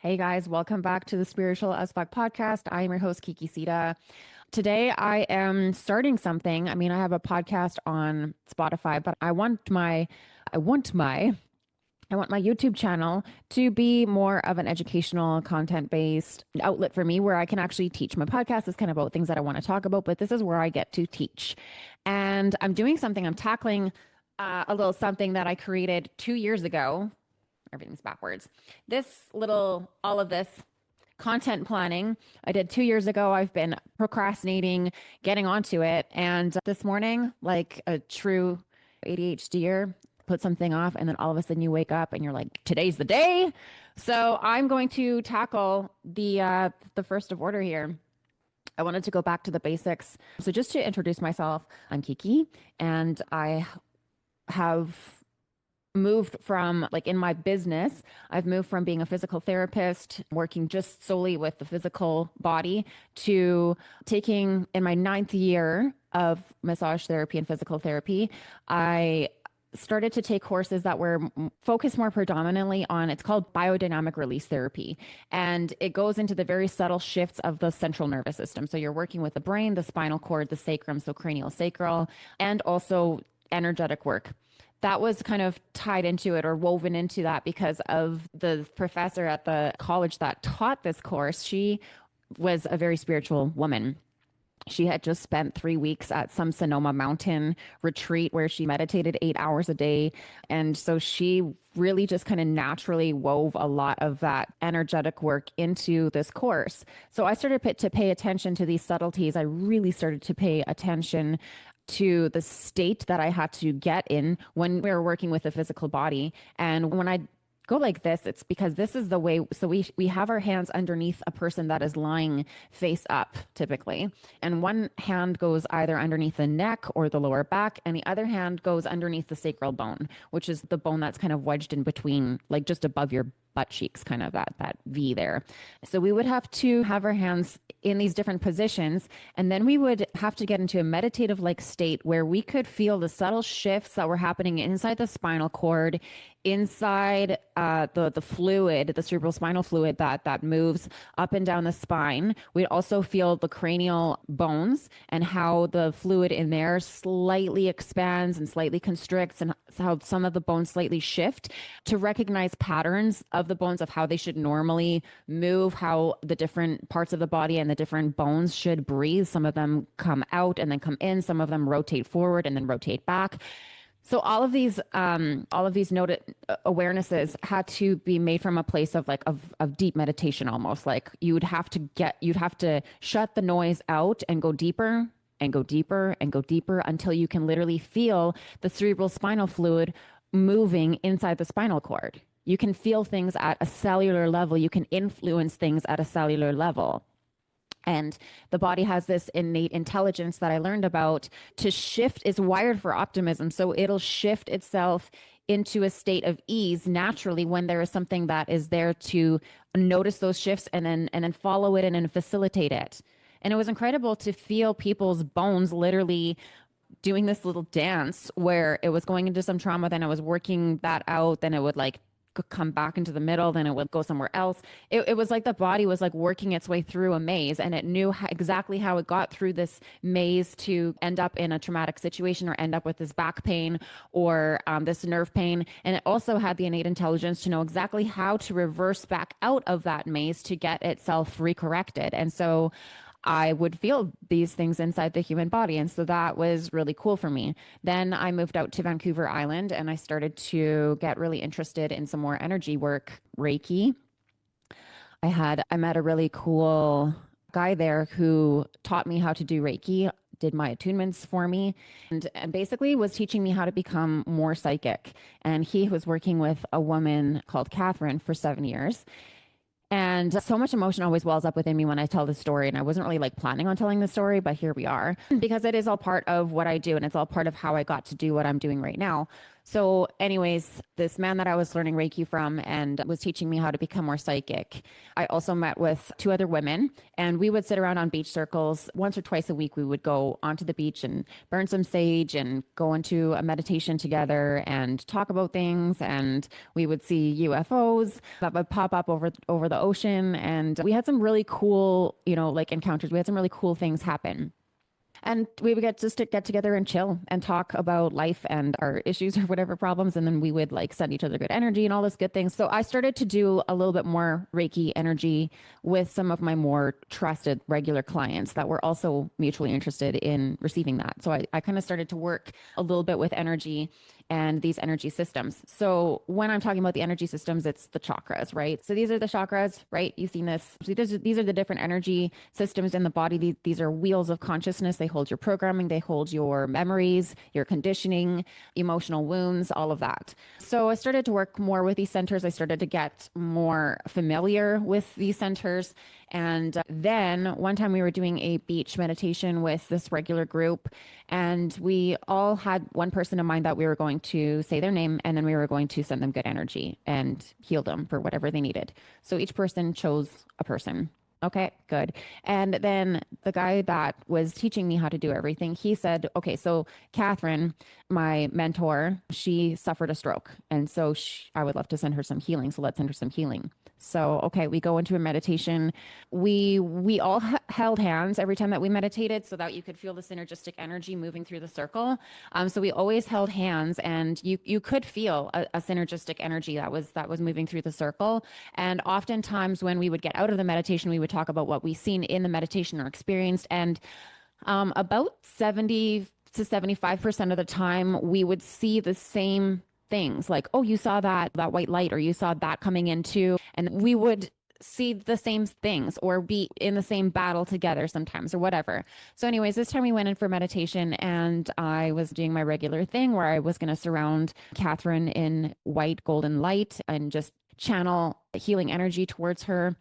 Hey guys, welcome back to the Spiritual as Fuck podcast. I am your host, Kiki. Today I am starting something. I have a podcast on Spotify, but I want my YouTube channel to be more of an educational, content-based outlet for me where I can actually teach. My podcast is kind of about things that I want to talk about, but this is where I get to teach. And I'm doing something, I'm tackling a little something that I created 2 years ago. Everything's backwards. All of this content planning I did 2 years ago. I've been procrastinating, getting onto it. And this morning, like a true ADHDer, put something off and then all of a sudden you wake up and you're like, today's the day. So I'm going to tackle the first of order here. I wanted to go back to the basics. So just to introduce myself, I'm Kiki, and I have moved from, like, in my business, I've moved from being a physical therapist, working just solely with the physical body, to taking, in my 9th year of massage therapy and physical therapy, I started to take courses that were focused more predominantly on, it's called biodynamic release therapy. And it goes into the very subtle shifts of the central nervous system. So you're working with the brain, the spinal cord, the sacrum, so cranial sacral, and also energetic work. That was kind of tied into it or woven into that because of the professor at the college that taught this course. She was a very spiritual woman. She had just spent 3 weeks at some Sonoma mountain retreat where she meditated 8 hours a day. And so she really just kind of naturally wove a lot of that energetic work into this course. So I started to pay attention to these subtleties. I really started to pay attention to the state that I had to get in when we were working with the physical body. And when I go like this, it's because this is the way. So we have our hands underneath a person that is lying face up typically. And one hand goes either underneath the neck or the lower back, and the other hand goes underneath the sacral bone, which is the bone that's kind of wedged in between, like just above your butt cheeks, kind of that V there. So we would have to have our hands in these different positions, and then we would have to get into a meditative like state where we could feel the subtle shifts that were happening inside the spinal cord, inside the fluid, the cerebral spinal fluid that moves up and down the spine. We'd also feel the cranial bones and how the fluid in there slightly expands and slightly constricts, and how some of the bones slightly shift, to recognize patterns of the bones of how they should normally move, how the different parts of the body and the different bones should breathe. Some of them come out and then come in. Some of them rotate forward and then rotate back. So all of these noted awarenesses had to be made from a place of deep meditation, almost like you'd have to shut the noise out and go deeper and go deeper and go deeper until you can literally feel the cerebral spinal fluid moving inside the spinal cord. You can feel things at a cellular level. You can influence things at a cellular level. And the body has this innate intelligence that I learned about to shift, is wired for optimism. So it'll shift itself into a state of ease naturally when there is something that is there to notice those shifts and then follow it and then facilitate it. And it was incredible to feel people's bones literally doing this little dance where it was going into some trauma, then it was working that out, then it would like come back into the middle, then it would go somewhere else. It was like the body was like working its way through a maze, and it knew exactly how it got through this maze to end up in a traumatic situation or end up with this back pain or this nerve pain. And it also had the innate intelligence to know exactly how to reverse back out of that maze to get itself recorrected. And so I would feel these things inside the human body. And so that was really cool for me. Then I moved out to Vancouver Island and I started to get really interested in some more energy work, Reiki. I met a really cool guy there who taught me how to do Reiki, did my attunements for me, and basically was teaching me how to become more psychic. And he was working with a woman called Catherine for 7 years. And so much emotion always wells up within me when I tell the story. And I wasn't really like planning on telling the story, but here we are, because it is all part of what I do. And it's all part of how I got to do what I'm doing right now. So, anyways, this man that I was learning Reiki from and was teaching me how to become more psychic, I also met with two other women, and we would sit around on beach circles once or twice a week. We would go onto the beach and burn some sage and go into a meditation together and talk about things. And we would see UFOs that would pop up over the ocean. And we had some really cool, like encounters. We had some really cool things happen. And we would just to get together and chill and talk about life and our issues or whatever problems. And then we would like send each other good energy and all those good things. So I started to do a little bit more Reiki energy with some of my more trusted regular clients that were also mutually interested in receiving that. So I kind of started to work a little bit with energy and these energy systems. So when I'm talking about the energy systems, it's the chakras, right? So these are the chakras, right? You've seen this. So these are the different energy systems in the body. These are wheels of consciousness. They hold your programming, they hold your memories, your conditioning, emotional wounds, all of that. So I started to work more with these centers. I started to get more familiar with these centers. And then one time we were doing a beach meditation with this regular group, and we all had one person in mind that we were going to say their name, and then we were going to send them good energy and heal them for whatever they needed. So each person chose a person. Okay, good. And then the guy that was teaching me how to do everything, he said, okay, so Catherine, my mentor, she suffered a stroke. And so I would love to send her some healing. So let's send her some healing. So, okay, we go into a meditation. We all held hands every time that we meditated so that you could feel the synergistic energy moving through the circle. So we always held hands, and you could feel a synergistic energy that was moving through the circle. And oftentimes when we would get out of the meditation, we would talk about what we seen in the meditation or experienced. And about 70 to 75% of the time, we would see the same things like, oh, you saw that white light, or you saw that coming in too. And we would see the same things or be in the same battle together sometimes or whatever. So anyways, this time we went in for meditation, and I was doing my regular thing where I was going to surround Catherine in white golden light and just channel healing energy towards her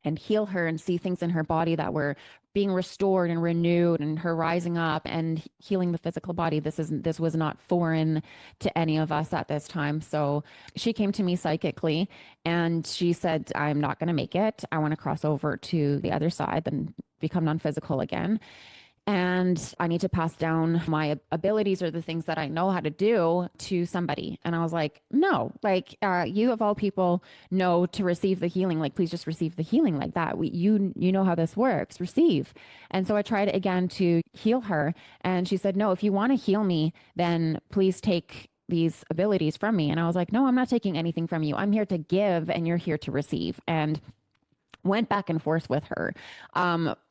and heal her and see things in her body that were being restored and renewed, and her rising up and healing the physical body. This was not foreign to any of us at this time. So she came to me psychically and she said, I'm not going to make it. I want to cross over to the other side and become non-physical again. And I need to pass down my abilities or the things that I know how to do to somebody. And I was like, no, like you of all people know to receive the healing. Like, please just receive the healing like that. You know how this works, receive. And so I tried again to heal her. And she said, no, if you want to heal me, then please take these abilities from me. And I was like, no, I'm not taking anything from you. I'm here to give and you're here to receive. And went back and forth with her.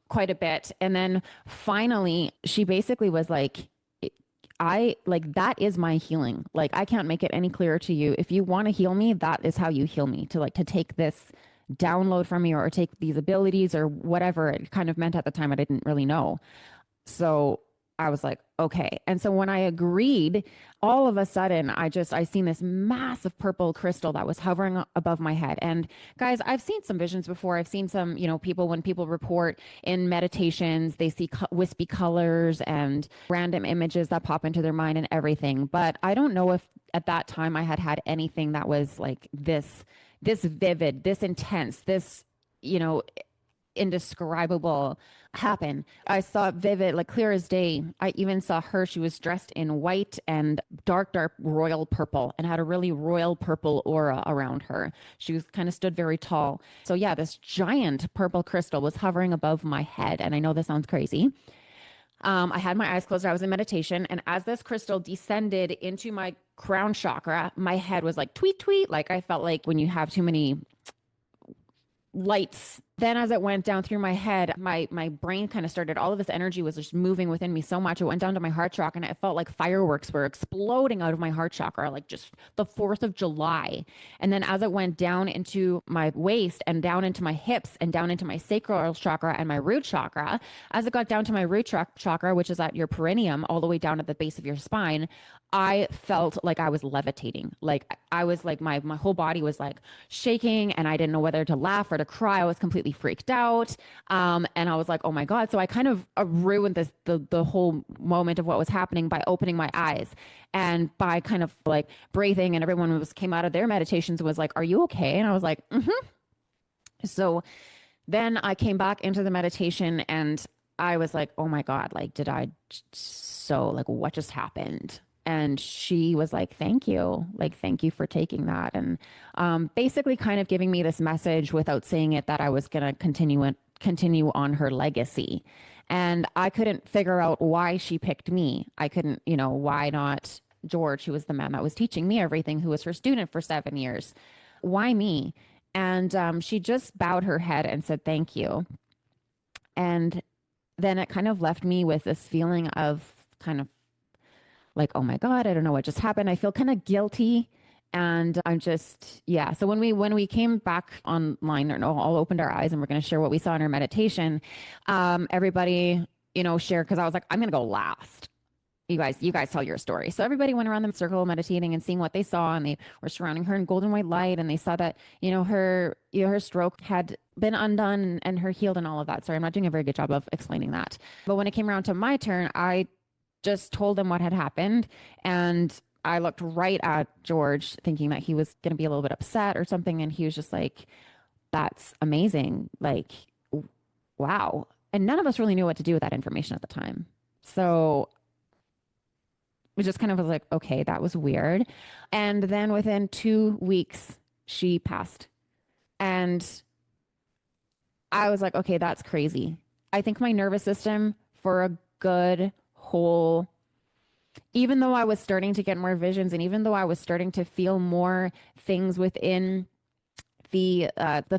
Quite a bit. And then finally, she basically was like, that is my healing. Like, I can't make it any clearer to you. If you want to heal me, that is how you heal me, to take this download from me or take these abilities or whatever it kind of meant at the time. I didn't really know. So I was like, okay. And so when I agreed, all of a sudden, I seen this massive purple crystal that was hovering above my head. And guys, I've seen some visions before. I've seen some, when people report in meditations, they see wispy colors and random images that pop into their mind and everything. But I don't know if at that time I had anything that was like this vivid, this intense, this, indescribable happen. I saw it vivid, like clear as day. I even saw her. She was dressed in white and dark royal purple and had a really royal purple aura around her. She was kind of stood very tall. So yeah, this giant purple crystal was hovering above my head. And I know this sounds crazy. I had my eyes closed. I was in meditation. And as this crystal descended into my crown chakra, my head was like tweet, tweet. Like I felt like when you have too many lights. Then as it went down through my head, my brain kind of started, all of this energy was just moving within me so much. It went down to my heart chakra, and it felt like fireworks were exploding out of my heart chakra, like just the 4th of July. And then as it went down into my waist and down into my hips and down into my sacral chakra and my root chakra, as it got down to my root chakra, which is at your perineum, all the way down at the base of your spine, I felt like I was levitating. Like I was like, my whole body was like shaking, and I didn't know whether to laugh or to cry. I was completely completely freaked out. And I was like, oh my God. So I kind of ruined the whole moment of what was happening by opening my eyes and by kind of like breathing, and everyone came out of their meditations and was like, are you okay? And I was like, mm-hmm. So then I came back into the meditation and I was like, oh my God, like, what just happened? And she was like, thank you. Like, thank you for taking that. And basically kind of giving me this message without saying it, that I was going to continue on her legacy. And I couldn't figure out why she picked me. I couldn't, why not George, who was the man that was teaching me everything, who was her student for 7 years? Why me? And she just bowed her head and said, thank you. And then it kind of left me with this feeling of kind of like, oh my God, I don't know what just happened. I feel kind of guilty. And I'm just, yeah. So when we came back online, or all opened our eyes and we're going to share what we saw in our meditation, everybody, shared, because I was like, I'm going to go last. You guys tell your story. So everybody went around the circle meditating and seeing what they saw, and they were surrounding her in golden white light, and they saw that, her stroke had been undone and her healed and all of that. Sorry, I'm not doing a very good job of explaining that. But when it came around to my turn, I just told them what had happened, and I looked right at George thinking that he was going to be a little bit upset or something, and he was just like, that's amazing. Like, wow. And none of us really knew what to do with that information at the time. So we just kind of was like, okay, that was weird. And then within 2 weeks, she passed. And I was like, okay, that's crazy. I think my nervous system for a good whole, even though I was starting to get more visions, and even though I was starting to feel more things within the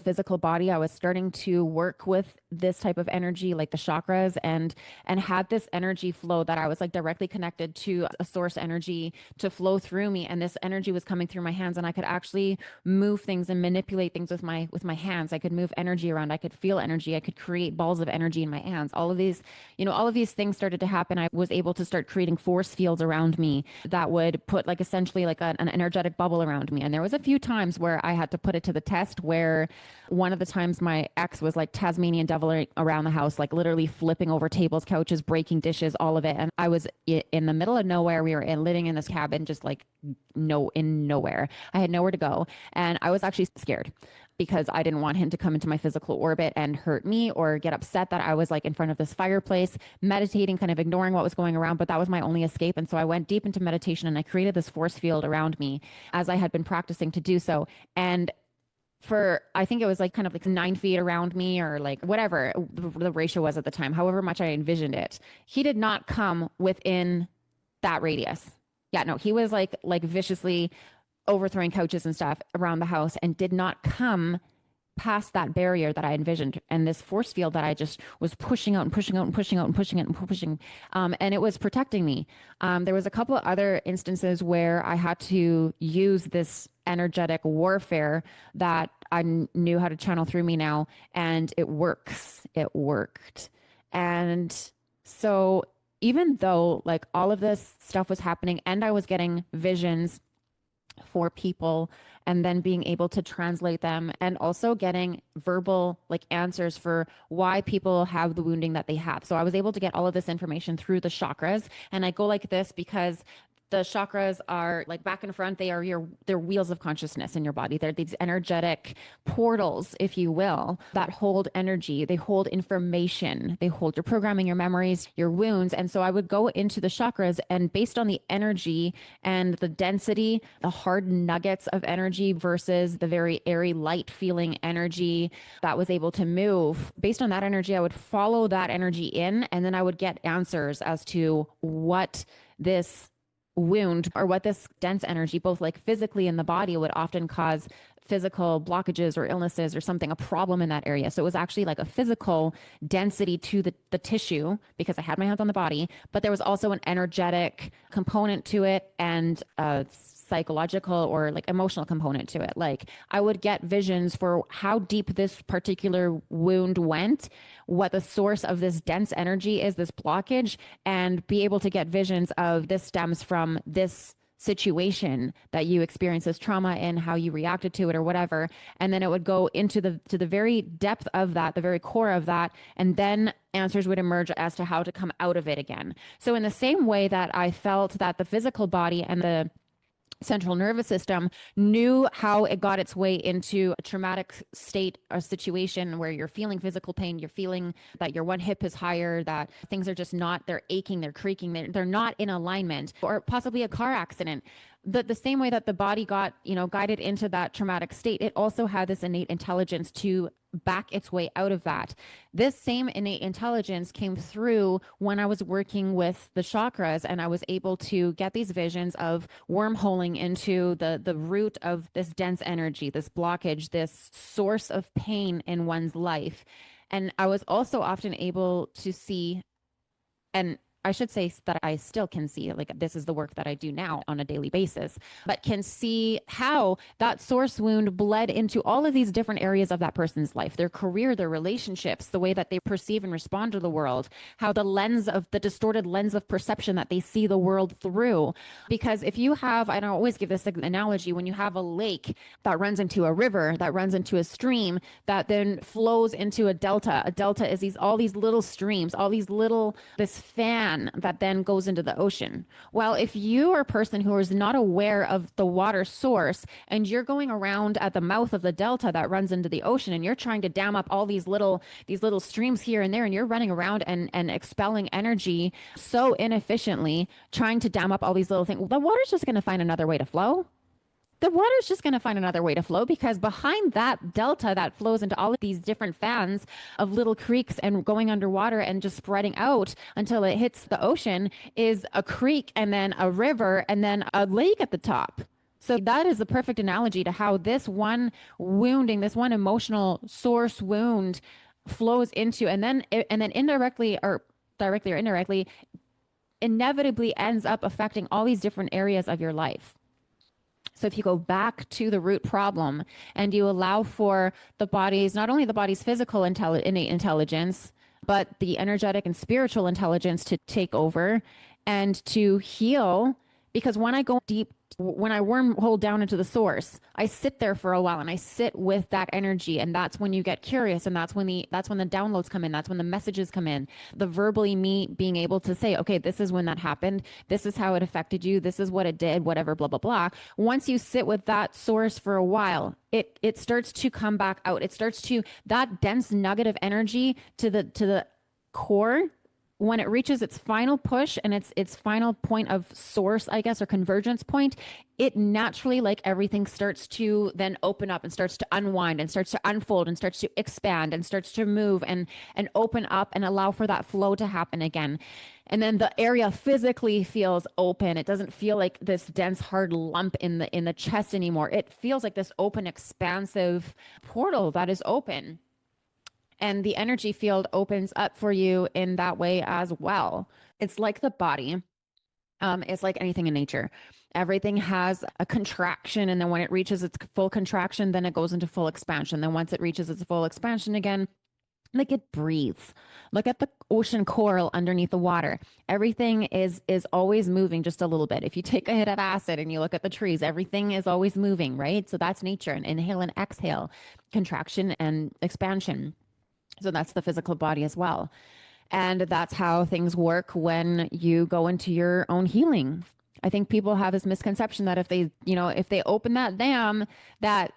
physical body, I was starting to work with this type of energy, like the chakras, and had this energy flow that I was like directly connected to a source energy to flow through me. And this energy was coming through my hands, and I could actually move things and manipulate things with my hands. I could move energy around. I could feel energy. I could create balls of energy in my hands. All of these things started to happen. I was able to start creating force fields around me that would put like essentially like an energetic bubble around me. And there was a few times where I had to put it to the test, where one of the times my ex was like Tasmanian devil around the house, like literally flipping over tables, couches, breaking dishes, all of it. And I was in the middle of nowhere. We were living in this cabin, just like in nowhere. I had nowhere to go. And I was actually scared because I didn't want him to come into my physical orbit and hurt me or get upset that I was like in front of this fireplace, meditating, kind of ignoring what was going around. But that was my only escape. And so I went deep into meditation, and I created this force field around me as I had been practicing to do so. And I think it was like kind of like 9 feet around me, or like whatever the ratio was at the time, however much I envisioned it. He did not come within that radius. Yeah, no, he was like viciously overthrowing couches and stuff around the house, and did not come past that barrier that I envisioned, and this force field that I just was pushing out and pushing out and pushing out and pushing it and pushing, and it was protecting me. There was a couple of other instances where I had to use this energetic warfare that I knew how to channel through me now, and it works. It worked. And so even though like all of this stuff was happening, and I was getting visions for people, and then being able to translate them, and also getting verbal like answers for why people have the wounding that they have. So I was able to get all of this information through the chakras. And I go like this because the chakras are like back and front. They're wheels of consciousness in your body. They're these energetic portals, if you will, that hold energy. They hold information. They hold your programming, your memories, your wounds. And so I would go into the chakras, and based on the energy and the density, the hard nuggets of energy versus the very airy, light feeling energy that was able to move, based on that energy, I would follow that energy in, and then I would get answers as to what this wound or what this dense energy, both like physically in the body, would often cause physical blockages or illnesses or something, a problem in that area. So it was actually like a physical density to the tissue, because I had my hands on the body, but there was also an energetic component to it, and psychological or like emotional component to it. Like I would get visions for how deep this particular wound went, what the source of this dense energy is, this blockage, and be able to get visions of this stems from this situation that you experienced as trauma and how you reacted to it or whatever. And then it would go into the very depth of that, the very core of that. And then answers would emerge as to how to come out of it again. So in the same way that I felt that the physical body and the central nervous system knew how it got its way into a traumatic state or situation where you're feeling physical pain, you're feeling that your one hip is higher, that things are just not, they're aching, they're creaking, they're not in alignment, or possibly a car accident. The same way that the body got, guided into that traumatic state, it also had this innate intelligence to back its way out of that. This same innate intelligence came through when I was working with the chakras, and I was able to get these visions of wormholing into the root of this dense energy, this blockage, this source of pain in one's life. And I was also often able to see, and I should say that I still can see, like, this is the work that I do now on a daily basis, but can see how that source wound bled into all of these different areas of that person's life, their career, their relationships, the way that they perceive and respond to the world, how the distorted lens of perception that they see the world through. Because if you have, I don't always give this analogy, when you have a lake that runs into a river, that runs into a stream, that then flows into a delta is all these little streams, this fan that then goes into the ocean. Well, if you are a person who is not aware of the water source and you're going around at the mouth of the delta that runs into the ocean and you're trying to dam up all these little streams here and there, and you're running around and expelling energy so inefficiently, trying to dam up all these little things, the water's just going to find another way to flow. The water is just going to find another way to flow, because behind that delta that flows into all of these different fans of little creeks and going underwater and just spreading out until it hits the ocean is a creek, and then a river, and then a lake at the top. So that is the perfect analogy to how this one wounding, this one emotional source wound flows into, and then indirectly or directly or indirectly, inevitably ends up affecting all these different areas of your life. So if you go back to the root problem and you allow for not only the body's physical innate intelligence, but the energetic and spiritual intelligence to take over and to heal. Because when I go deep, when I wormhole down into the source, I sit there for a while and I sit with that energy. And that's when you get curious. And that's when the downloads come in. That's when the messages come in. The verbally me being able to say, okay, this is when that happened. This is how it affected you. This is what it did, whatever, blah, blah, blah. Once you sit with that source for a while, it starts to come back out. It starts to, that dense nugget of energy to the core, when it reaches its final push and its final point of source, I guess, or convergence point, it naturally, like everything, starts to then open up and starts to unwind and starts to unfold and starts to expand and starts to move and open up and allow for that flow to happen again. And then the area physically feels open. It doesn't feel like this dense, hard lump in the chest anymore. It feels like this open, expansive portal that is open. And the energy field opens up for you in that way as well. It's like the body. It's like anything in nature. Everything has a contraction, and then when it reaches its full contraction, then it goes into full expansion. Then once it reaches its full expansion again, like, it breathes. Look at the ocean coral underneath the water. Everything is always moving just a little bit. If you take a hit of acid and you look at the trees, everything is always moving, right? So that's nature. And inhale and exhale, contraction and expansion. So that's the physical body as well. And that's how things work when you go into your own healing. I think people have this misconception that if they open that dam, that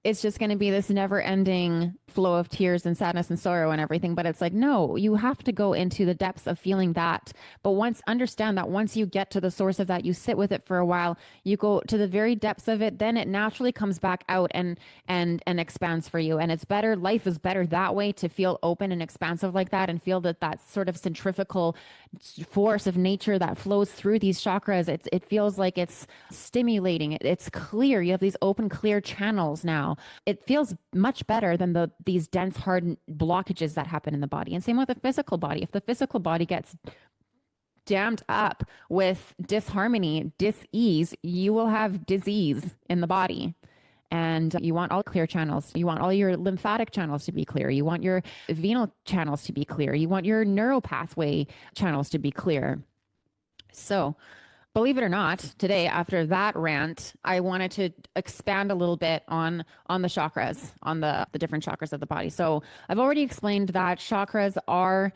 it's just going to be this never ending flow of tears and sadness and sorrow and everything. But it's like, no, you have to go into the depths of feeling that. But understand that once you get to the source of that, you sit with it for a while, you go to the very depths of it, then it naturally comes back out and expands for you. And it's better. Life is better that way, to feel open and expansive like that, and feel that sort of centrifugal force of nature that flows through these chakras. It feels like it's stimulating. It's clear. You have these open, clear channels now. It feels much better than these dense, hard blockages that happen in the body. And same with the physical body. If the physical body gets dammed up with disharmony, dis-ease, you will have disease in the body. And you want all clear channels. You want all your lymphatic channels to be clear. You want your venal channels to be clear. You want your neural pathway channels to be clear. So believe it or not, today after that rant, I wanted to expand a little bit on the chakras, on the different chakras of the body. So I've already explained that chakras are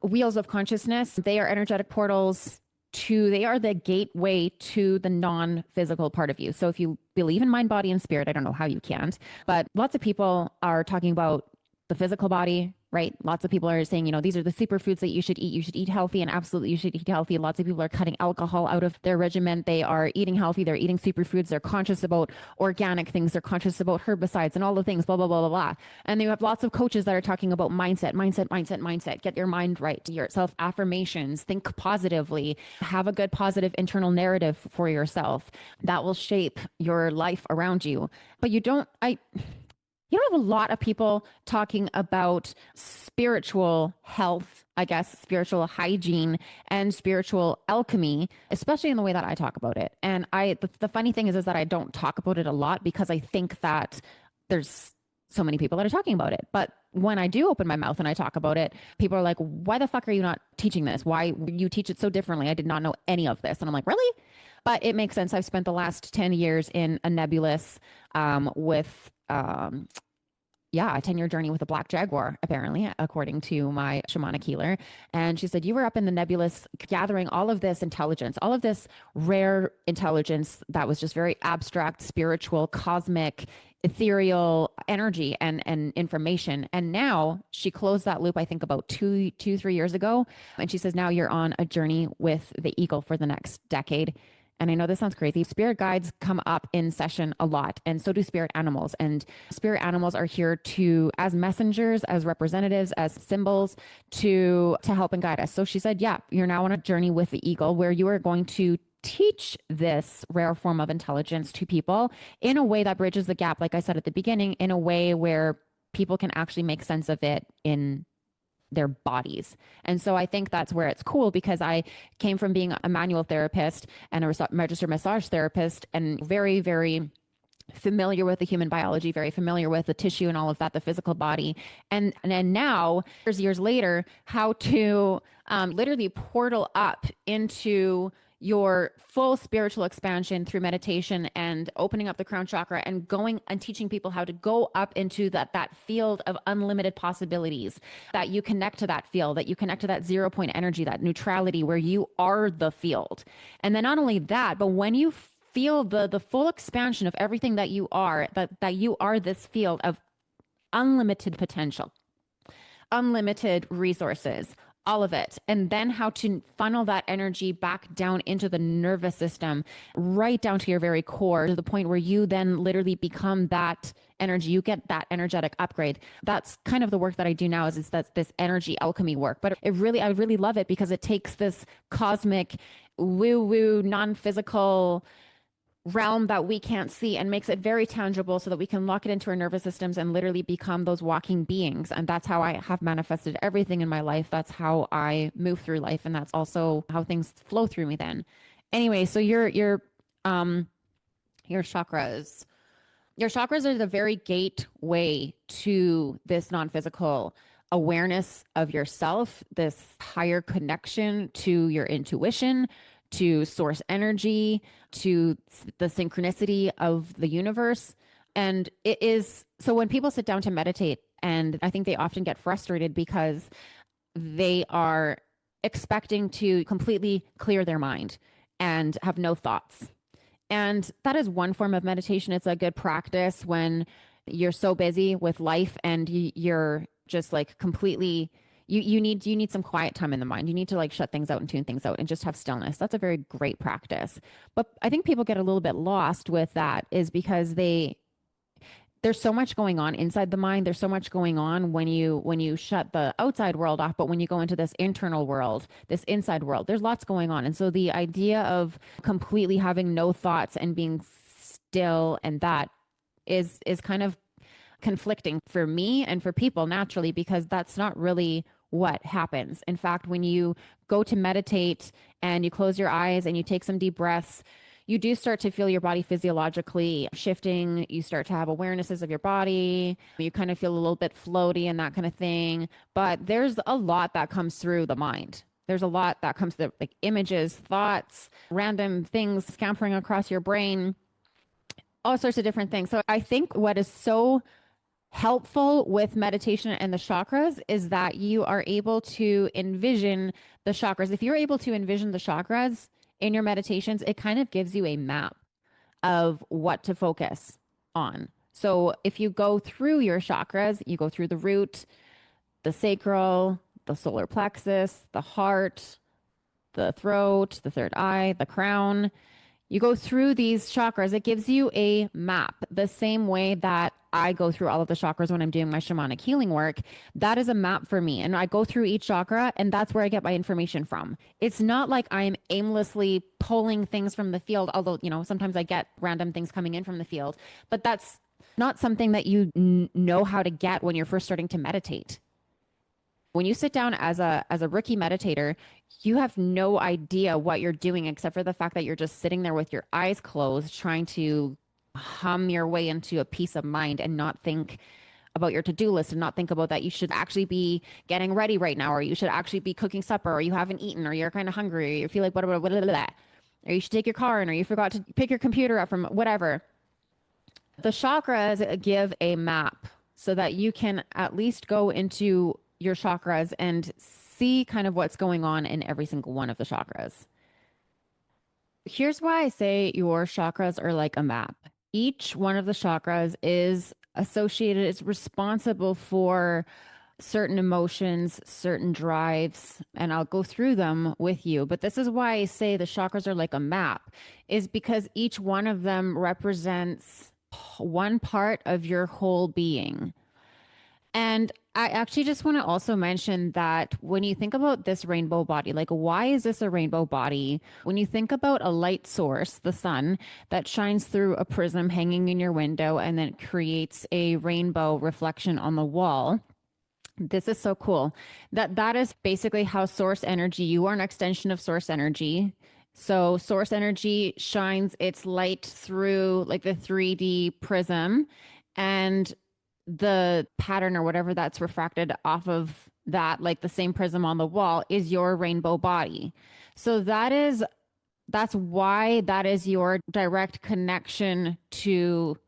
wheels of consciousness. They are energetic portals they are the gateway to the non-physical part of you. So if you believe in mind, body, and spirit, I don't know how you can't, but lots of people are talking about the physical body, right? Lots of people are saying, these are the superfoods that you should eat. You should eat healthy, and absolutely you should eat healthy. Lots of people are cutting alcohol out of their regimen. They are eating healthy. They're eating superfoods. They're conscious about organic things. They're conscious about herbicides and all the things, blah, blah, blah, blah, blah. And you have lots of coaches that are talking about mindset. Get your mind right. Your self affirmations. Think positively. Have a good positive internal narrative for yourself that will shape your life around you. But you don't have a lot of people talking about spiritual health, I guess, spiritual hygiene and spiritual alchemy, especially in the way that I talk about it. And the funny thing is that I don't talk about it a lot because I think that there's so many people that are talking about it. But when I do open my mouth and I talk about it, people are like, why the fuck are you not teaching this? Why you teach it so differently? I did not know any of this. And I'm like, really? But it makes sense. I've spent the last 10 years in a nebulous with a 10-year journey with a black jaguar, apparently, according to my shamanic healer. And she said, you were up in the nebulous gathering all of this intelligence, all of this rare intelligence that was just very abstract, spiritual, cosmic, ethereal energy and information. And now she closed that loop, I think about 3 years ago. And she says, now you're on a journey with the eagle for the next decade. And I know this sounds crazy. Spirit guides come up in session a lot, and so do spirit animals. And spirit animals are here as messengers, as representatives, as symbols to help and guide us. So she said, yeah, you're now on a journey with the eagle where you are going to teach this rare form of intelligence to people in a way that bridges the gap, like I said at the beginning, in a way where people can actually make sense of it in their bodies. And so I think that's where it's cool, because I came from being a manual therapist and a registered massage therapist, and very, very familiar with the human biology, very familiar with the tissue and all of that, the physical body. And now, years later, how to literally portal up into your full spiritual expansion through meditation and opening up the crown chakra and going and teaching people how to go up into that field of unlimited possibilities, that you connect to that field, that you connect to that 0 point energy, that neutrality where you are the field. And then not only that, but when you feel the full expansion of everything that you are, that you are this field of unlimited potential, unlimited resources, all of it. And then how to funnel that energy back down into the nervous system, right down to your very core, to the point where you then literally become that energy. You get that energetic upgrade. That's kind of the work that I do now, is that's this energy alchemy work. But I really love it because it takes this cosmic woo-woo, non-physical realm that we can't see and makes it very tangible so that we can lock it into our nervous systems and literally become those walking beings. And that's how I have manifested everything in my life. That's how I move through life. And that's also how things flow through me then. Anyway, so your chakras. Your chakras are the very gateway to this non-physical awareness of yourself, this higher connection to your intuition, to source energy, to the synchronicity of the universe. And it is, so when people sit down to meditate, and I think they often get frustrated because they are expecting to completely clear their mind and have no thoughts. And that is one form of meditation. It's a good practice when you're so busy with life and you're just like completely, you need some quiet time in the mind. You need to like shut things out and tune things out and just have stillness. That's a very great practice. But I think people get a little bit lost with that, is because there's so much going on inside the mind. There's so much going on when you shut the outside world off, but when you go into this internal world, this inside world, there's lots going on. And so the idea of completely having no thoughts and being still, and that is kind of conflicting for me and for people naturally, because that's not really what happens. In fact, when you go to meditate and you close your eyes and you take some deep breaths, you do start to feel your body physiologically shifting. You start to have awarenesses of your body. You kind of feel a little bit floaty and that kind of thing. But there's a lot that comes through the mind. There's a lot that comes to like images, thoughts, random things scampering across your brain, all sorts of different things. So I think what is so helpful with meditation and the chakras is that you are able to envision the chakras. If you're able to envision the chakras in your meditations, it kind of gives you a map of what to focus on. So if you go through your chakras, you go through the root, the sacral, the solar plexus, the heart, the throat, the third eye, the crown. You go through these chakras, it gives you a map, the same way that I go through all of the chakras when I'm doing my shamanic healing work. That is a map for me. And I go through each chakra, and that's where I get my information from. It's not like I'm aimlessly pulling things from the field, although, sometimes I get random things coming in from the field, but that's not something that you know how to get when you're first starting to meditate. When you sit down as a rookie meditator, you have no idea what you're doing except for the fact that you're just sitting there with your eyes closed, trying to hum your way into a peace of mind and not think about your to-do list and not think about that you should actually be getting ready right now, or you should actually be cooking supper, or you haven't eaten, or you're kind of hungry, or you feel like blah, blah, blah, blah, blah, or you should take your car in, or you forgot to pick your computer up from whatever. The chakras give a map so that you can at least go into your chakras and see kind of what's going on in every single one of the chakras. Here's why I say your chakras are like a map. Each one of the chakras is associated, is responsible for certain emotions, certain drives, and I'll go through them with you. But this is why I say the chakras are like a map, is because each one of them represents one part of your whole being. And I actually just want to also mention that when you think about this rainbow body, like why is this a rainbow body? When you think about a light source, the sun, that shines through a prism hanging in your window and then creates a rainbow reflection on the wall. This is so cool. That is basically how source energy, you are an extension of source energy. So source energy shines its light through like the 3D prism, and the pattern or whatever that's refracted off of that, like the same prism on the wall, is your rainbow body. So that's why that is your direct connection to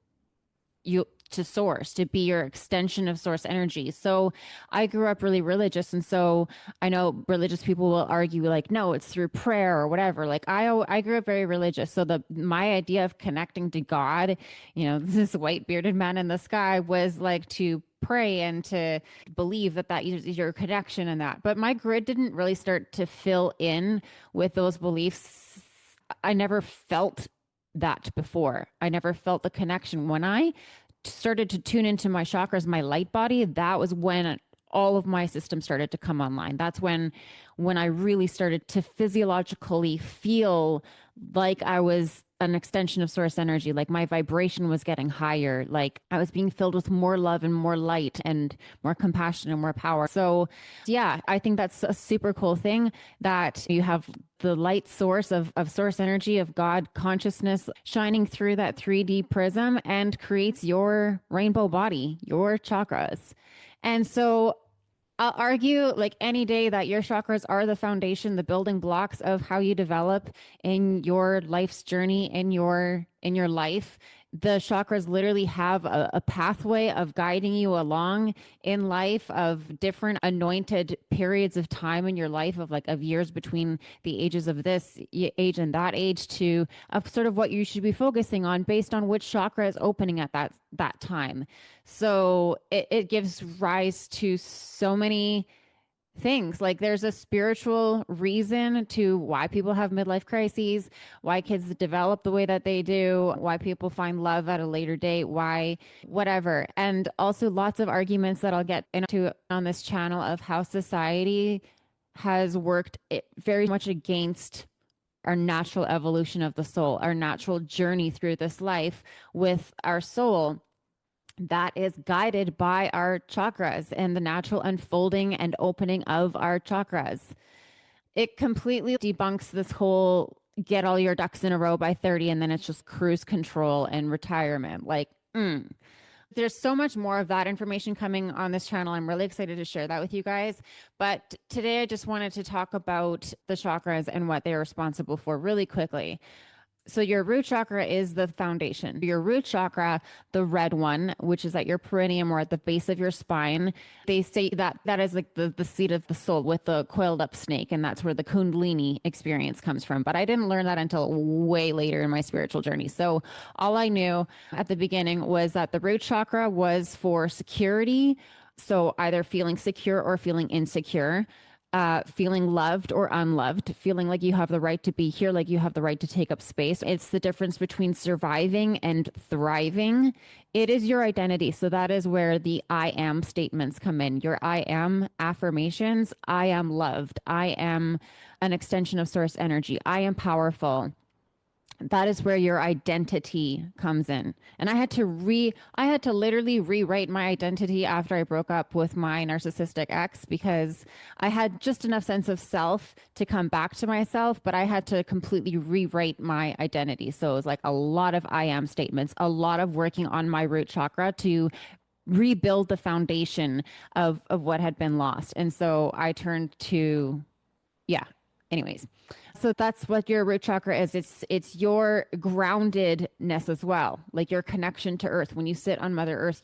you, to source, to be your extension of source energy. So I grew up really religious, and so I know religious people will argue like, no, it's through prayer or whatever. Like I grew up very religious, so my idea of connecting to God, this white bearded man in the sky, was like to pray and to believe that is your connection and that. But my grid didn't really start to fill in with those beliefs. I never felt that before. I never felt the connection. When I started to tune into my chakras, my light body, that was when all of my systems started to come online. That's when I really started to physiologically feel like I was an extension of source energy, like my vibration was getting higher, like I was being filled with more love and more light and more compassion and more power. So yeah, I think that's a super cool thing, that you have the light source of source energy, of God consciousness shining through that 3D prism and creates your rainbow body, your chakras. And so I'll argue like any day that your chakras are the foundation, the building blocks of how you develop in your life's journey, in your life. The chakras literally have a pathway of guiding you along in life, of different anointed periods of time in your life, of years between the ages of this age and that age, to sort of what you should be focusing on based on which chakra is opening at that time. So it gives rise to so many things. Like there's a spiritual reason to why people have midlife crises, why kids develop the way that they do, why people find love at a later date, why whatever. And also lots of arguments that I'll get into on this channel of how society has worked very much against our natural evolution of the soul, our natural journey through this life with our soul that is guided by our chakras and the natural unfolding and opening of our chakras. It completely debunks this whole get all your ducks in a row by 30 and then it's just cruise control and retirement. Like, There's so much more of that information coming on this channel. I'm really excited to share that with you guys. But today I just wanted to talk about the chakras and what they're responsible for really quickly. So your root chakra is the foundation. Your root chakra, the red one, which is at your perineum or at the base of your spine, they say that that is like the seat of the soul with the coiled up snake. And that's where the Kundalini experience comes from. But I didn't learn that until way later in my spiritual journey. So all I knew at the beginning was that the root chakra was for security. So either feeling secure or feeling insecure, feeling loved or unloved, feeling like you have the right to be here, like you have the right to take up space. It's the difference between surviving and thriving. It is your identity. So that is where the I am statements come in. Your I am affirmations. I am loved. I am an extension of source energy. I am powerful. That is where your identity comes in. And I had to literally rewrite my identity after I broke up with my narcissistic ex, because I had just enough sense of self to come back to myself, but I had to completely rewrite my identity. So it was like a lot of I am statements, a lot of working on my root chakra to rebuild the foundation of what had been lost. And so I turned to, yeah, anyways. So that's what your root chakra is. It's your groundedness as well, like your connection to earth. When you sit on Mother Earth,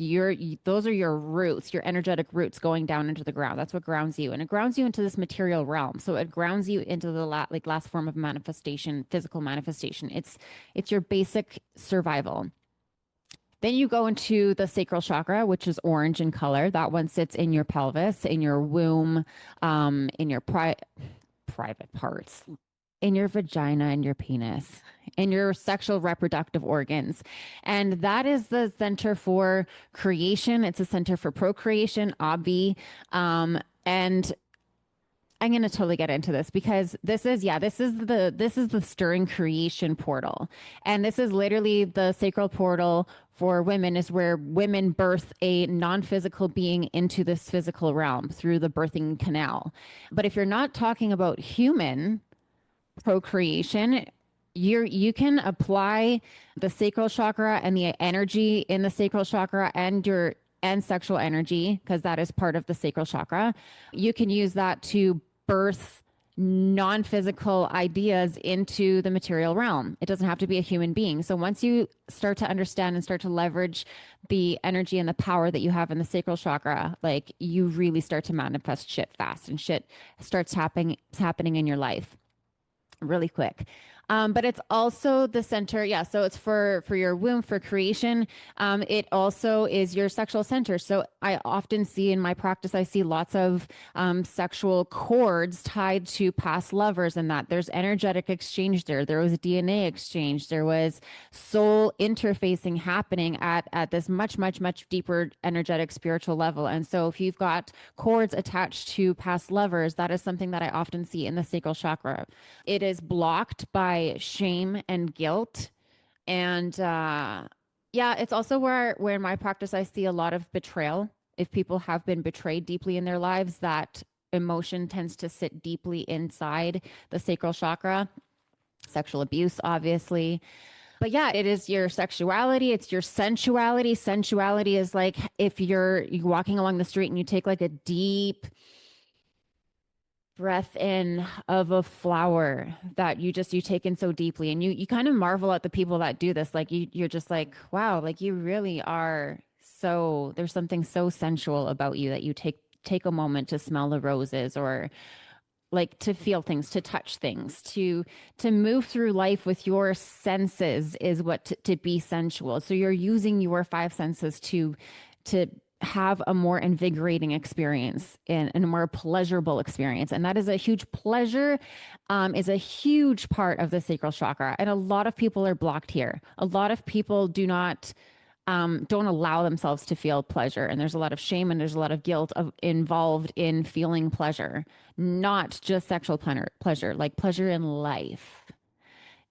those are your roots, your energetic roots going down into the ground. That's what grounds you, and it grounds you into this material realm. So it grounds you into the last form of manifestation, physical manifestation. It's your basic survival. Then you go into the sacral chakra, which is orange in color. That one sits in your pelvis, in your womb, in your private parts, in your vagina and your penis, in your sexual reproductive organs. And that is the center for creation. It's a center for procreation, obvi. And I'm going to totally get into this, because this is the stirring creation portal. And this is literally the sacral portal for women, is where women birth a non-physical being into this physical realm through the birthing canal. But if you're not talking about human procreation, you can apply the sacral chakra and the energy in the sacral chakra and sexual energy, because that is part of the sacral chakra. You can use that to birth non-physical ideas into the material realm. It doesn't have to be a human being. So once you start to understand and start to leverage the energy and the power that you have in the sacral chakra, like, you really start to manifest shit fast, and shit starts happening in your life really quick. But it's also the center. Yeah. So it's for your womb, for creation. It also is your sexual center. So I often see in my practice, I see lots of sexual cords tied to past lovers, and that there's energetic exchange there. There was a DNA exchange. There was soul interfacing happening at this much, much, much deeper energetic spiritual level. And so if you've got cords attached to past lovers, that is something that I often see in the sacral chakra. It is blocked by shame and guilt. And it's also where in my practice I see a lot of betrayal. If people have been betrayed deeply in their lives, that emotion tends to sit deeply inside the sacral chakra. Sexual abuse, obviously. But yeah, it is your sexuality. It's your sensuality. Sensuality is like if you're walking along the street and you take like a deep breath in of a flower that you take in so deeply, and you kind of marvel at the people that do this. Like you're just like, wow, like you really are. So there's something so sensual about you that you take a moment to smell the roses, or like to feel things, to touch things, to move through life with your senses is what to be sensual. So you're using your five senses to have a more invigorating experience and a more pleasurable experience. And that is a huge pleasure, is a huge part of the sacral chakra. And a lot of people are blocked here. A lot of people don't allow themselves to feel pleasure. And there's a lot of shame and there's a lot of guilt involved in feeling pleasure, not just sexual pleasure, like pleasure in life.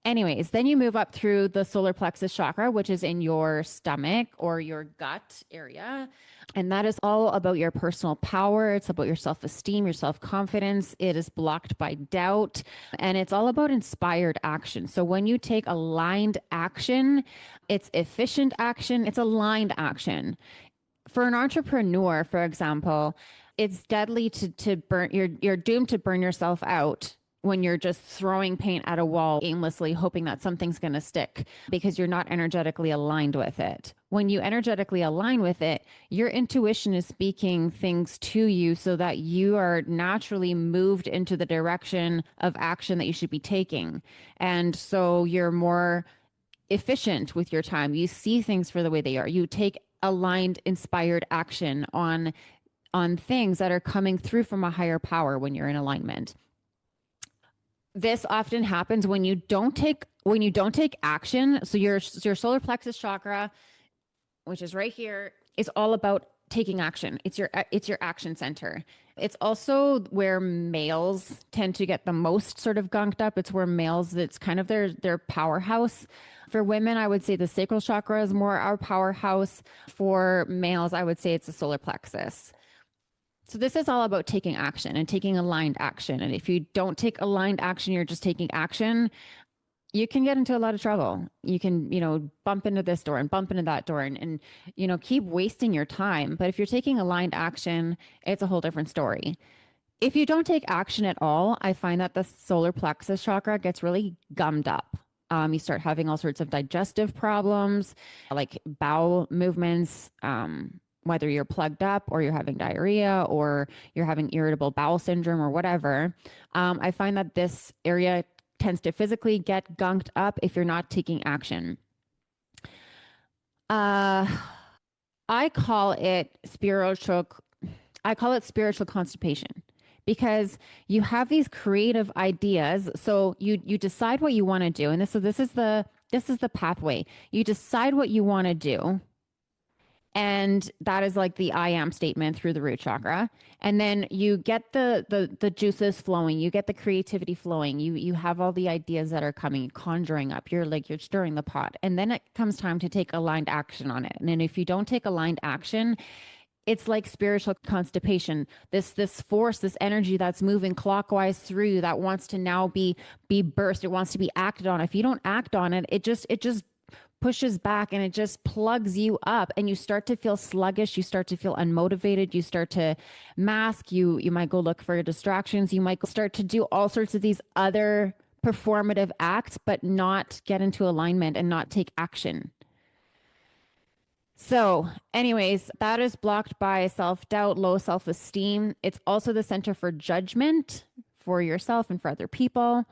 Anyways, then you move up through the solar plexus chakra, which is in your stomach or your gut area. And that is all about your personal power. It's about your self esteem, your self confidence. It is blocked by doubt. And it's all about inspired action. So when you take aligned action, it's efficient action, it's aligned action. For an entrepreneur, for example, it's deadly to burn, you're doomed to burn yourself out when you're just throwing paint at a wall aimlessly, hoping that something's going to stick because you're not energetically aligned with it. When you energetically align with it, your intuition is speaking things to you so that you are naturally moved into the direction of action that you should be taking. And so you're more efficient with your time. You see things for the way they are. You take aligned, inspired action on things that are coming through from a higher power when you're in alignment. This often happens when you don't take action. So your solar plexus chakra, which is right here, is all about taking action. It's your action center. It's also where males tend to get the most sort of gunked up. It's where males, it's kind of their powerhouse. For women, I would say the sacral chakra is more our powerhouse. For males, I would say it's the solar plexus. So this is all about taking action and taking aligned action. And if you don't take aligned action, you're just taking action, you can get into a lot of trouble. You can, bump into this door and bump into that door and keep wasting your time. But if you're taking aligned action, it's a whole different story. If you don't take action at all, I find that the solar plexus chakra gets really gummed up. You start having all sorts of digestive problems, like bowel movements, whether you're plugged up or you're having diarrhea or you're having irritable bowel syndrome or whatever. I find that this area tends to physically get gunked up if you're not taking action. I call it spiritual constipation because you have these creative ideas. So you decide what you want to do. And this is the pathway. You decide what you want to do. And that is like the I am statement through the root chakra. And then you get the juices flowing, you get the creativity flowing, you have all the ideas that are coming, conjuring up. You're stirring the pot. And then it comes time to take aligned action on it. And then if you don't take aligned action, it's like spiritual constipation. This force, this energy that's moving clockwise through that wants to now be birthed. It wants to be acted on. If you don't act on it, it just pushes back and it just plugs you up and you start to feel sluggish. You start to feel unmotivated. You start to mask. You might go look for distractions. You might start to do all sorts of these other performative acts, but not get into alignment and not take action. So anyways, that is blocked by self-doubt, low self-esteem. It's also the center for judgment for yourself and for other people.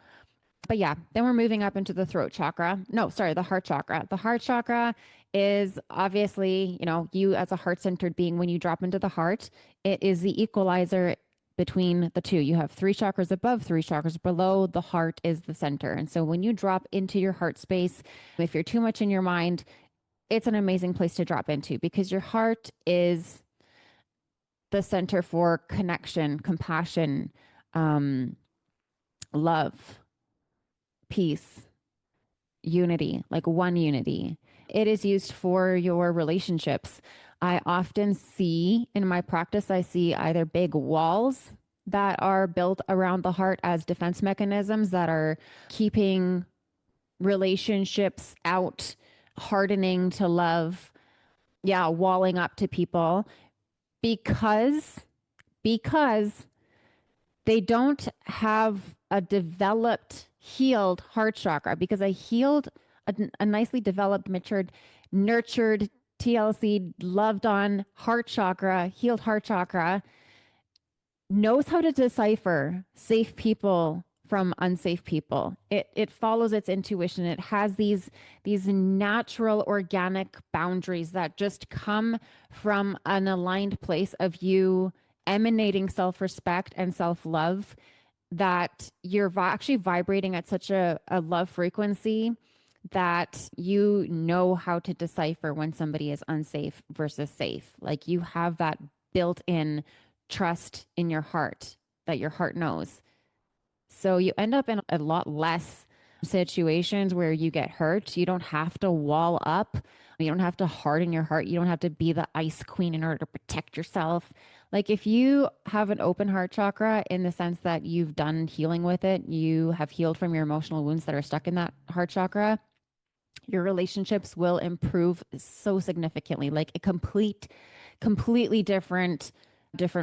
But yeah, then we're moving up into the throat chakra. No, sorry, the heart chakra. The heart chakra is obviously, you as a heart-centered being, when you drop into the heart, it is the equalizer between the two. You have 3 chakras above, 3 chakras below. The heart is the center. And so when you drop into your heart space, if you're too much in your mind, it's an amazing place to drop into because your heart is the center for connection, compassion, love, peace, unity, like one unity. It is used for your relationships. I often see in my practice, I see either big walls that are built around the heart as defense mechanisms that are keeping relationships out, hardening to love, walling up to people because they don't have a developed, healed heart chakra, because a healed, a nicely developed, matured, nurtured, TLC, loved on heart chakra, healed heart chakra, knows how to decipher safe people from unsafe people. It follows its intuition. It has these natural organic boundaries that just come from an aligned place of you emanating self-respect and self-love, that you're actually vibrating at such a love frequency that you know how to decipher when somebody is unsafe versus safe. Like you have that built-in trust in your heart that your heart knows. So you end up in a lot less situations where you get hurt. You don't have to wall up. You don't have to harden your heart. You don't have to be the ice queen in order to protect yourself. Like if you have an open heart chakra in the sense that you've done healing with it, you have healed from your emotional wounds that are stuck in that heart chakra, your relationships will improve so significantly, like a completely different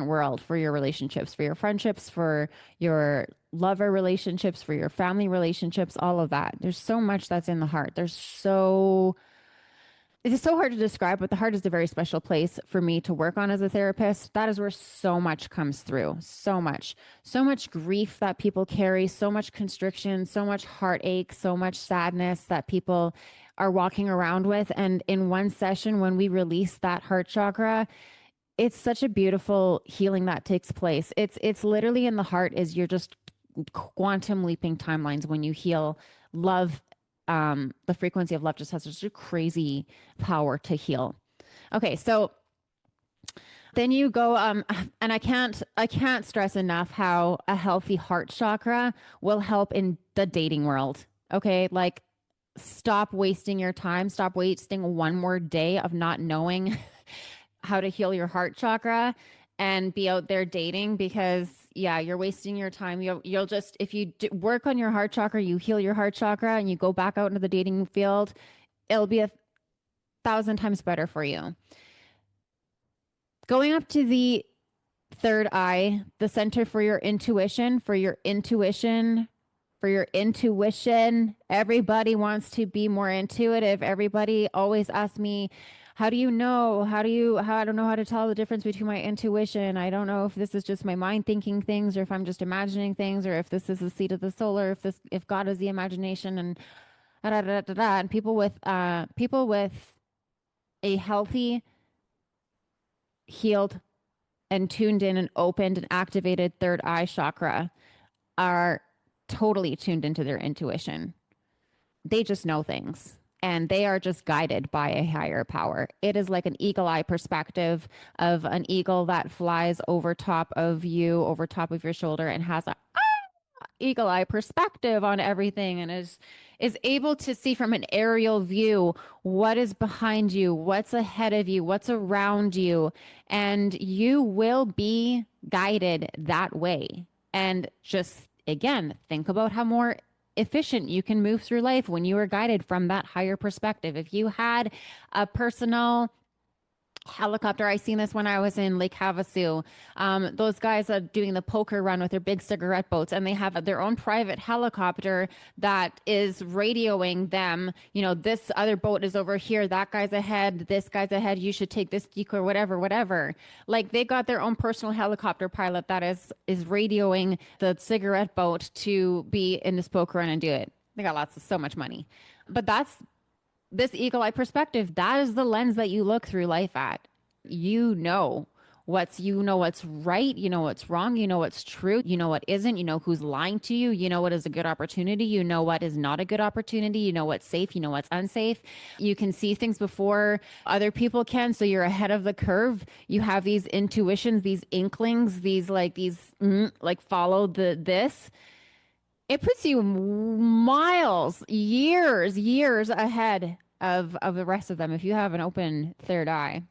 world for your relationships, for your friendships, for your lover relationships, for your family relationships, all of that. There's so much that's in the heart. It is so hard to describe, but the heart is a very special place for me to work on as a therapist. That is where so much comes through. So much grief that people carry, so much constriction, so much heartache, so much sadness that people are walking around with. And in one session, when we release that heart chakra, it's such a beautiful healing that takes place. It's literally in the heart is you're just quantum leaping timelines when you heal love. The frequency of love just has such a crazy power to heal. Okay, so then you go and I can't stress enough how a healthy heart chakra will help in the dating world. Okay, like stop wasting your time, stop wasting one more day of not knowing how to heal your heart chakra and be out there dating because yeah, you're wasting your time. You'll just if you work on your heart chakra, you heal your heart chakra and you go back out into the dating field, it'll be 1,000 times better for you. Going up to the third eye, the center for your intuition, Everybody wants to be more intuitive. Everybody always asks me, how do you know? How I don't know how to tell the difference between my intuition. I don't know if this is just my mind thinking things or if I'm just imagining things or if this is the seat of the soul or if God is the imagination and da, da, da, da, da. And people with a healthy, healed and tuned in and opened and activated third eye chakra are totally tuned into their intuition. They just know things and they are just guided by a higher power. It is like an eagle eye perspective of an eagle that flies over top of you, over top of your shoulder, and has a eagle eye perspective on everything and is able to see from an aerial view what is behind you, what's ahead of you, what's around you, and you will be guided that way. And just again, think about how more efficient you can move through life when you are guided from that higher perspective. If you had a personal helicopter. I seen this when I was in Lake Havasu. Those guys are doing the poker run with their big cigarette boats, and they have their own private helicopter that is radioing them. You know, this other boat is over here. That guy's ahead. This guy's ahead. You should take this decoy, whatever. Like they got their own personal helicopter pilot that is radioing the cigarette boat to be in this poker run and do it. They got so much money, but that's this eagle eye perspective. That is the lens that you look through life at. You know what's right, you know what's wrong, you know what's true, you know what isn't, you know who's lying to you, you know what is a good opportunity, you know what is not a good opportunity, you know what's safe, you know what's unsafe. You can see things before other people can, so you're ahead of the curve. You have these intuitions, these inklings, like follow this. It puts you miles, years ahead of the rest of them if you have an open third eye.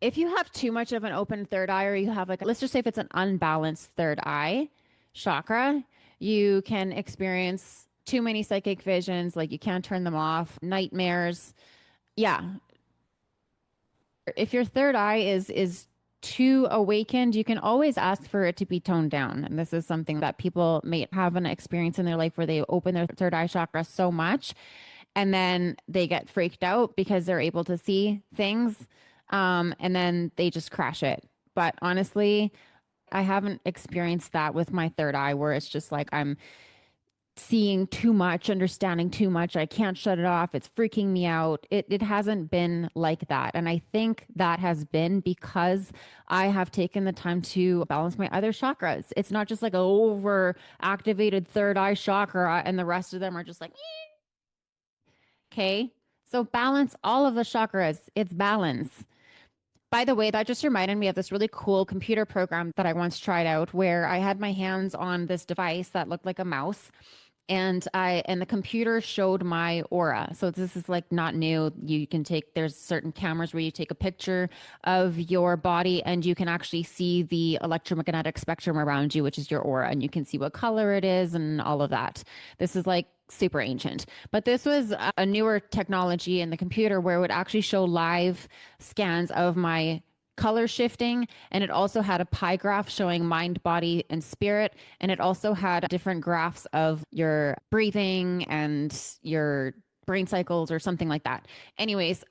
If you have too much of an open third eye, or you have let's just say if it's an unbalanced third eye chakra, you can experience too many psychic visions, like you can't turn them off, nightmares. Yeah. If your third eye is too awakened, you can always ask for it to be toned down. And this is something that people may have an experience in their life where they open their third eye chakra so much and then they get freaked out because they're able to see things. And then they just crash it. But honestly, I haven't experienced that with my third eye where it's just like I'm seeing too much, understanding too much. I can't shut it off. It's freaking me out. It hasn't been like that. And I think that has been because I have taken the time to balance my other chakras. It's not just like an over activated third eye chakra and the rest of them are just like, okay. So balance all of the chakras. It's balance. By the way, that just reminded me of this really cool computer program that I once tried out where I had my hands on this device that looked like a mouse. And the computer showed my aura. So this is like not new. You can take, there's certain cameras where you take a picture of your body and you can actually see the electromagnetic spectrum around you, which is your aura, and you can see what color it is and all of that. This is like super ancient, but this was a newer technology in the computer where it would actually show live scans of my color shifting, and it also had a pie graph showing mind, body, and spirit, and it also had different graphs of your breathing and your brain cycles or something like that. Anyways,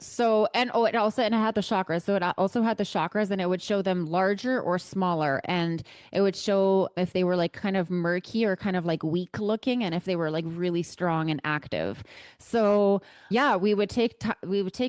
so and oh, it had the chakras. So it also had the chakras, and it would show them larger or smaller, and it would show if they were like kind of murky or kind of like weak looking, and if they were like really strong and active. So yeah, we would take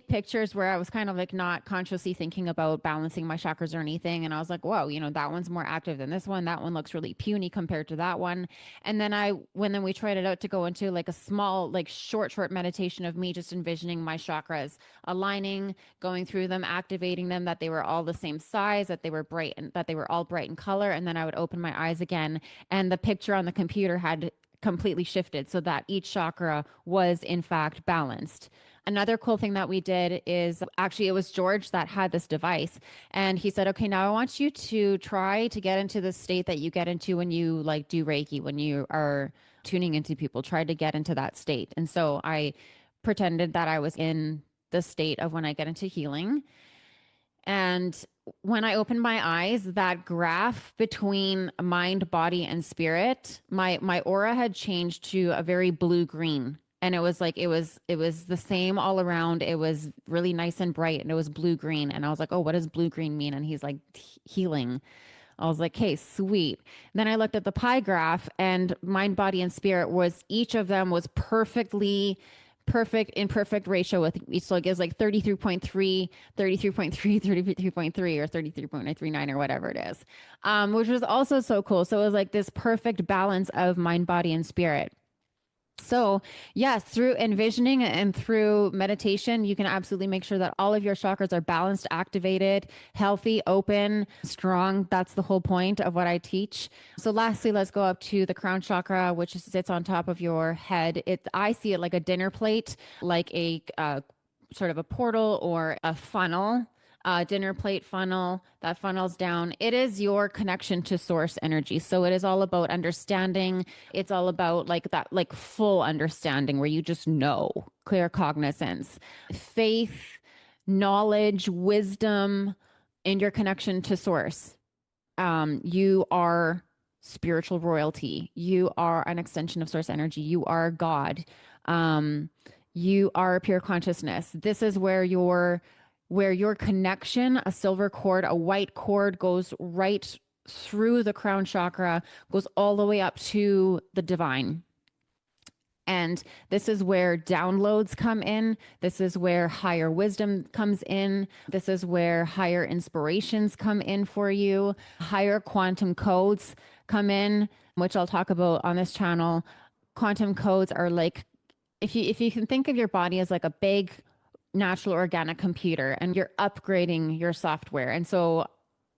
pictures where I was kind of like not consciously thinking about balancing my chakras or anything, and I was like, whoa, that one's more active than this one. That one looks really puny compared to that one. And then when we tried it out to go into like a small, like short meditation of me just envisioning my chakras aligning, going through them, activating them, that they were all the same size, that they were bright, and that they were all bright in color. And then I would open my eyes again, and the picture on the computer had completely shifted so that each chakra was in fact balanced. Another cool thing that we did is actually it was George that had this device, and he said, okay, now I want you to try to get into the state that you get into when you like do Reiki, when you are tuning into people, try to get into that state. And so I pretended that I was in the state of when I get into healing. And when I opened my eyes, that graph between mind, body, and spirit, my aura had changed to a very blue green. And it was like it was the same all around. It was really nice and bright, and it was blue green. And I was like, oh, what does blue green mean? And he's like, healing. I was like, hey, sweet. Then I looked at the pie graph, and mind, body, and spirit was, each of them was perfect in perfect ratio with each. So it gives like 33.3, 33.3, 33.3, or 33.39 or whatever it is, which was also so cool. So it was like this perfect balance of mind, body, and spirit. So yes, through envisioning and through meditation, you can absolutely make sure that all of your chakras are balanced, activated, healthy, open, strong. That's the whole point of what I teach. So lastly, let's go up to the crown chakra, which sits on top of your head. I see it like a dinner plate, like a sort of a portal or a funnel, dinner plate funnel that funnels down. It is your connection to source energy. So it is all about understanding. It's all about like that, like full understanding where you just know, clear cognizance, faith, knowledge, wisdom in your connection to source. You are spiritual royalty. You are an extension of source energy. You are God. You are pure consciousness. This is where your connection, a silver cord, a white cord, goes right through the crown chakra, goes all the way up to the divine. And this is where downloads come in. This is where higher wisdom comes in. This is where higher inspirations come in for you. Higher quantum codes come in, which I'll talk about on this channel. Quantum codes are like, if you can think of your body as like a big natural organic computer, and you're upgrading your software. And so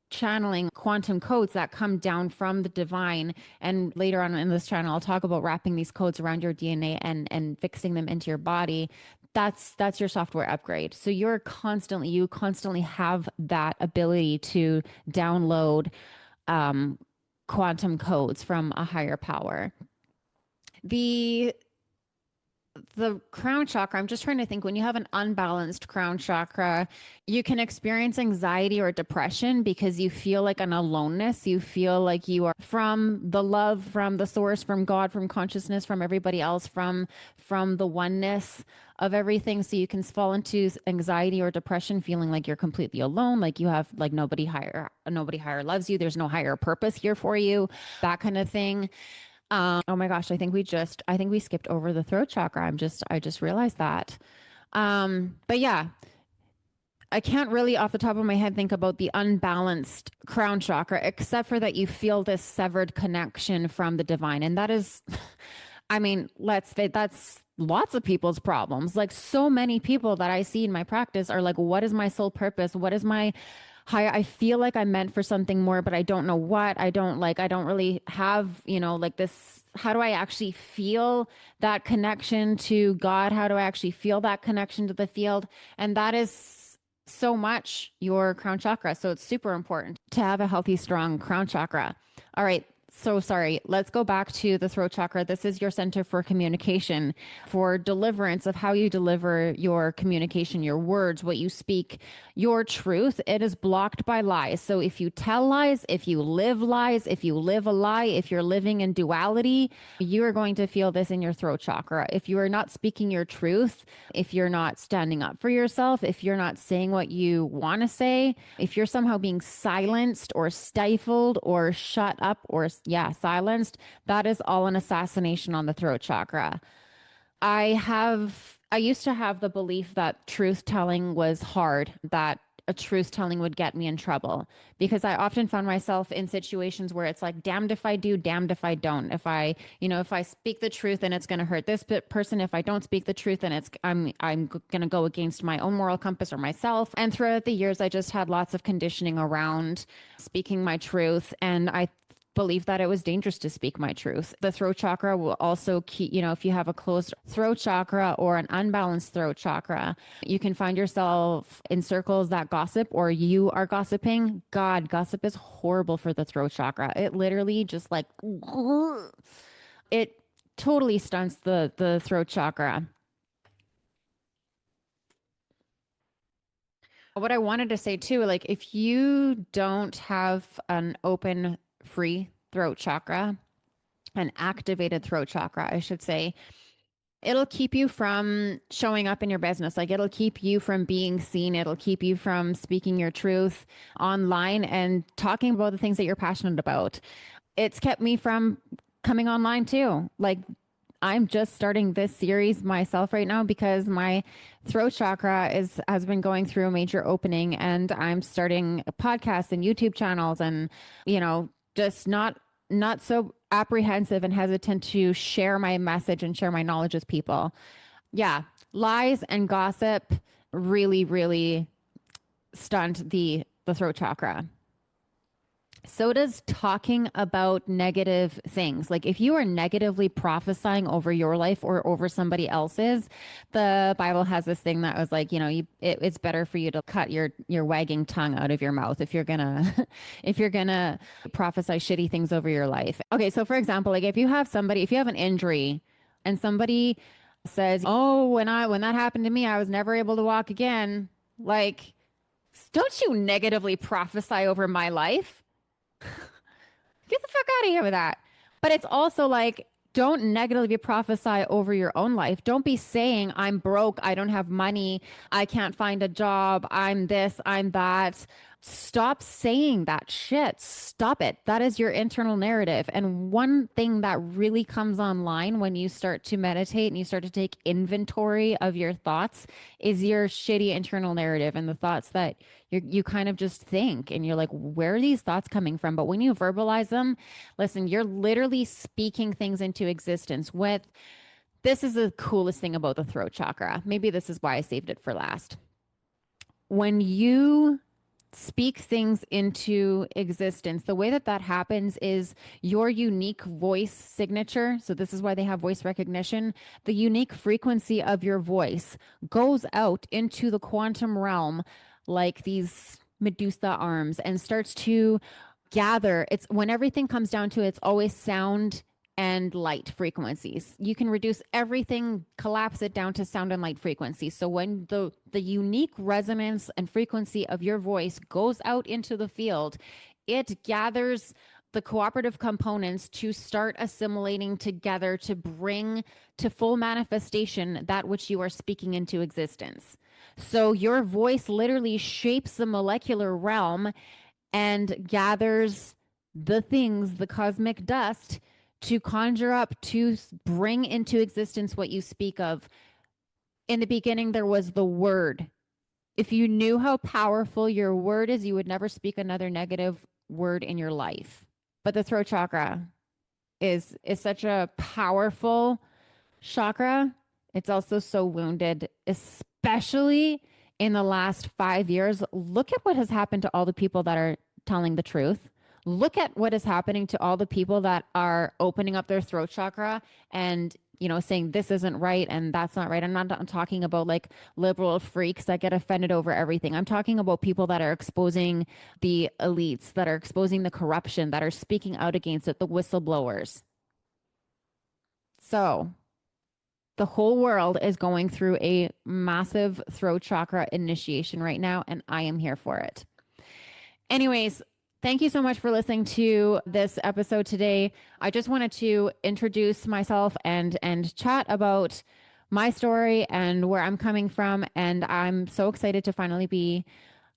channeling quantum codes that come down from the divine. And later on in this channel, I'll talk about wrapping these codes around your DNA and fixing them into your body. That's your software upgrade. So you constantly have that ability to download quantum codes from a higher power. The crown chakra, I'm just trying to think, when you have an unbalanced crown chakra, you can experience anxiety or depression because you feel like an aloneness. You feel like you are from the love, from the source, from God, from consciousness, from everybody else, from the oneness of everything. So you can fall into anxiety or depression, feeling like you're completely alone, like you have like nobody higher loves you. There's no higher purpose here for you, that kind of thing. Oh my gosh, I think we skipped over the throat chakra. I just realized that. But yeah, I can't really off the top of my head think about the unbalanced crown chakra, except for that you feel this severed connection from the divine. And that is, I mean, that's lots of people's problems. Like so many people that I see in my practice are like, what is my soul purpose? What is my higher. I feel like I'm meant for something more, but I don't know what. I don't really have, like this. How do I actually feel that connection to God? How do I actually feel that connection to the field? And that is so much your crown chakra. So it's super important to have a healthy, strong crown chakra. All right. So sorry. Let's go back to the throat chakra. This is your center for communication, for deliverance of how you deliver your communication, your words, what you speak, your truth. It is blocked by lies. So if you tell lies, if you live if you live a lie, if you're living in duality, you are going to feel this in your throat chakra. If you are not speaking your truth, if you're not standing up for yourself, if you're not saying what you want to say, if you're somehow being silenced or stifled or shut up or, yeah, silenced, that is all an assassination on the throat chakra. I used to have the belief that truth telling was hard, that a truth telling would get me in trouble because I often found myself in situations where it's like, damned if I do, damned if I don't. If I, if I speak the truth, then it's going to hurt this person. If I don't speak the truth, then I'm going to go against my own moral compass or myself. And throughout the years, I just had lots of conditioning around speaking my truth. And I believe that it was dangerous to speak my truth. The throat chakra will also keep, if you have a closed throat chakra or an unbalanced throat chakra, you can find yourself in circles that gossip or you are gossiping. God, gossip is horrible for the throat chakra. It literally just like, it totally stunts the throat chakra. What I wanted to say too, like if you don't have an open, free throat chakra, an activated throat chakra, I should say, it'll keep you from showing up in your business. Like it'll keep you from being seen. It'll keep you from speaking your truth online and talking about the things that you're passionate about. It's kept me from coming online too. Like I'm just starting this series myself right now because my throat chakra has been going through a major opening and I'm starting podcasts and YouTube channels and just not so apprehensive and hesitant to share my message and share my knowledge with people. Yeah, lies and gossip really really stunt the throat chakra. So does talking about negative things. Like if you are negatively prophesying over your life or over somebody else's, the Bible has this thing that was like, it's better for you to cut your wagging tongue out of your mouth if you're gonna if you're gonna prophesy shitty things over your life. Okay, so for example, like if you have an injury and somebody says, "Oh, when that happened to me, I was never able to walk again." Like, don't you negatively prophesy over my life? Get the fuck out of here with that. But it's also like, don't negatively prophesy over your own life. Don't be saying, I'm broke, I don't have money, I can't find a job, I'm this, I'm that. Stop saying that shit. Stop it. That is your internal narrative. And one thing that really comes online when you start to meditate and you start to take inventory of your thoughts is your shitty internal narrative and the thoughts that you kind of just think and you're like, where are these thoughts coming from? But when you verbalize them, listen, you're literally speaking things into existence with this is the coolest thing about the throat chakra. Maybe this is why I saved it for last. When you speak things into existence, the way that happens is your unique voice signature. So this is why they have voice recognition. The unique frequency of your voice goes out into the quantum realm like these Medusa arms and starts to gather. It's when everything comes down to it, it's always sound and light frequencies. You can reduce everything, collapse it down to sound and light frequencies. So when the unique resonance and frequency of your voice goes out into the field, it gathers the cooperative components to start assimilating together to bring to full manifestation that which you are speaking into existence. So your voice literally shapes the molecular realm and gathers the things, the cosmic dust, to conjure up, to bring into existence what you speak of. In the beginning, there was the word. If you knew how powerful your word is, you would never speak another negative word in your life. But the throat chakra is such a powerful chakra. It's also so wounded, especially in the last 5 years, look at what has happened to all the people that are telling the truth. Look at what is happening to all the people that are opening up their throat chakra and, saying this isn't right and that's not right. I'm talking about like liberal freaks that get offended over everything. I'm talking about people that are exposing the elites, that are exposing the corruption, that are speaking out against it, the whistleblowers. So the whole world is going through a massive throat chakra initiation right now, and I am here for it. Anyways, thank you so much for listening to this episode today. I just wanted to introduce myself and chat about my story and where I'm coming from. And I'm so excited to finally be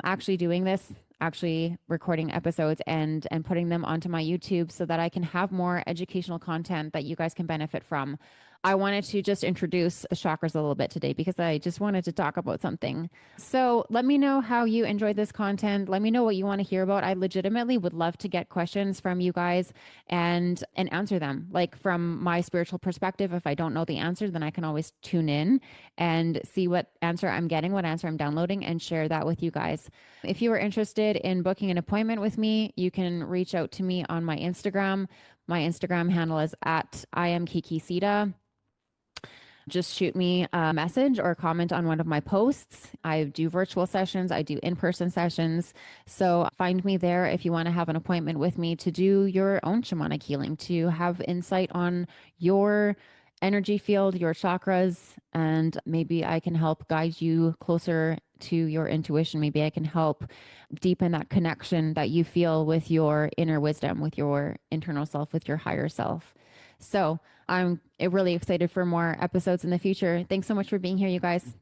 actually doing this, actually recording episodes and putting them onto my YouTube so that I can have more educational content that you guys can benefit from. I wanted to just introduce the chakras a little bit today because I just wanted to talk about something. So let me know how you enjoyed this content. Let me know what you want to hear about. I legitimately would love to get questions from you guys and answer them. Like from my spiritual perspective, if I don't know the answer, then I can always tune in and see what answer I'm getting, what answer I'm downloading, and share that with you guys. If you are interested in booking an appointment with me, you can reach out to me on my Instagram. My Instagram handle is at I am Kiki. Just shoot me a message or comment on one of my posts. I do virtual sessions. I do in-person sessions. So find me there if you want to have an appointment with me to do your own shamanic healing, to have insight on your energy field, your chakras, and maybe I can help guide you closer to your intuition. Maybe I can help deepen that connection that you feel with your inner wisdom, with your internal self, with your higher self. So I'm really excited for more episodes in the future. Thanks so much for being here, you guys.